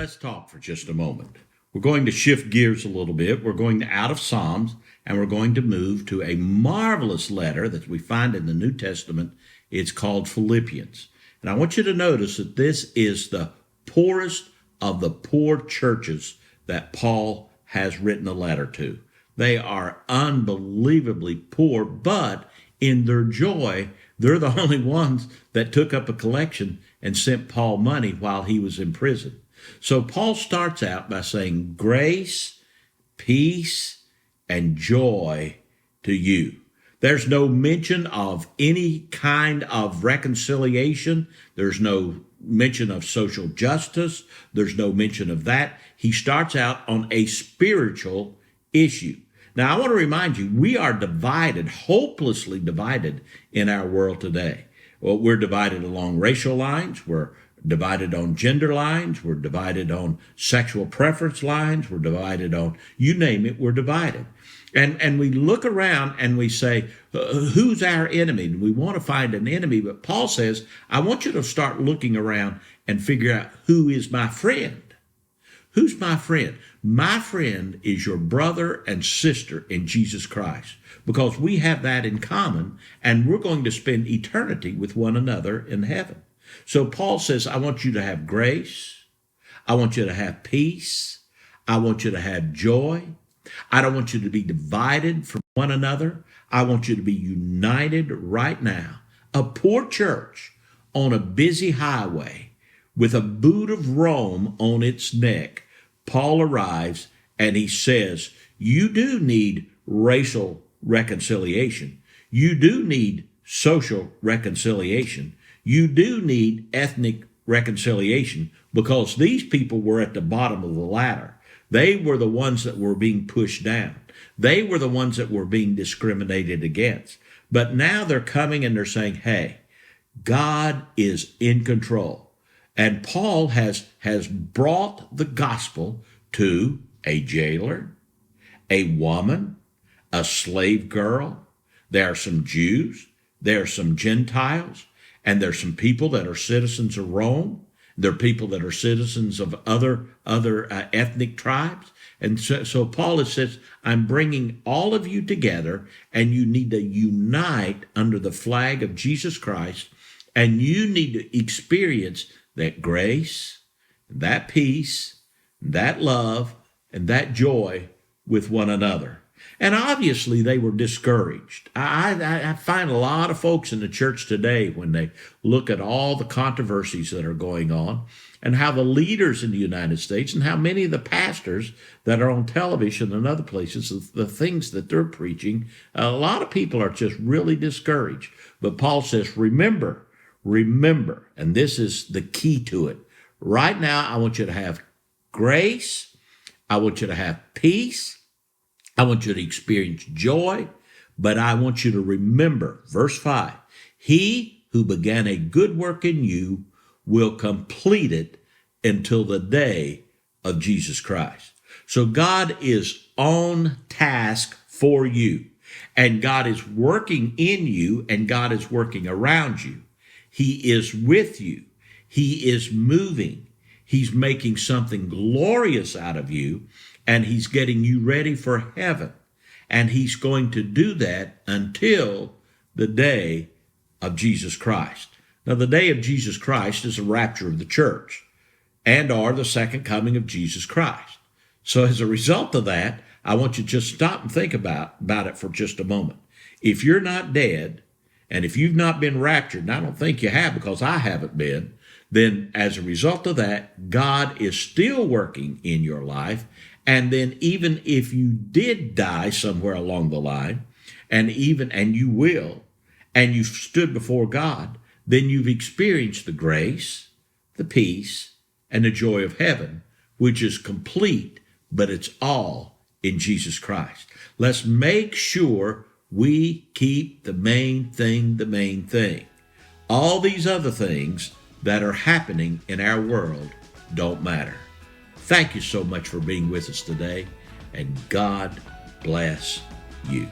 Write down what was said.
let's talk for just a moment. We're going to shift gears a little bit. We're going out of Psalms and we're going to move to a marvelous letter that we find in the New Testament. It's called Philippians. And I want you to notice that this is the poorest of the poor churches that Paul has written a letter to. They are unbelievably poor, but in their joy, they're the only ones that took up a collection and sent Paul money while he was in prison. So Paul starts out by saying, grace, peace, and joy to you. There's no mention of any kind of reconciliation. There's no mention of social justice. There's no mention of that. He starts out on a spiritual issue. Now, I want to remind you, we are divided, hopelessly divided in our world today. Well, we're divided along racial lines. We're divided on gender lines. We're divided on sexual preference lines. We're divided on, you name it, we're divided. And we look around and we say, who's our enemy? And we want to find an enemy. But Paul says, I want you to start looking around and figure out who is my friend. Who's my friend? My friend is your brother and sister in Jesus Christ, because we have that in common, and we're going to spend eternity with one another in heaven. So Paul says, I want you to have grace. I want you to have peace. I want you to have joy. I don't want you to be divided from one another. I want you to be united right now. A poor church on a busy highway with a boot of Rome on its neck. Paul arrives and he says, you do need racial reconciliation. You do need social reconciliation. You do need ethnic reconciliation, because these people were at the bottom of the ladder. They were the ones that were being pushed down. They were the ones that were being discriminated against. But now they're coming and they're saying, hey, God is in control. And Paul has brought the gospel to a jailer, a woman, a slave girl. There are some Jews. There are some Gentiles. And there's some people that are citizens of Rome. There are people that are citizens of other ethnic tribes. And so Paul says, I'm bringing all of you together, and you need to unite under the flag of Jesus Christ, and you need to experience that grace, that peace, that love, and that joy with one another. And obviously they were discouraged. I find a lot of folks in the church today, when they look at all the controversies that are going on and how the leaders in the United States and how many of the pastors that are on television and other places, the things that they're preaching, a lot of people are just really discouraged. But Paul says, remember, and this is the key to it. Right now, I want you to have grace. I want you to have peace. I want you to experience joy, but I want you to remember, verse 5, he who began a good work in you will complete it until the day of Jesus Christ. So God is on task for you, and God is working in you, and God is working around you. He is with you. He is moving. He's making something glorious out of you, and he's getting you ready for heaven. And he's going to do that until the day of Jesus Christ. Now, the day of Jesus Christ is the rapture of the church and or the second coming of Jesus Christ. So as a result of that, I want you to just stop and think about it for just a moment. If you're not dead, and if you've not been raptured, and I don't think you have because I haven't been, then as a result of that, God is still working in your life. And then even if you did die somewhere along the line, and you will, and you've stood before God, then you've experienced the grace, the peace, and the joy of heaven, which is complete, but it's all in Jesus Christ. Let's make sure we keep the main thing the main thing. All these other things that are happening in our world don't matter. Thank you so much for being with us today, and God bless you.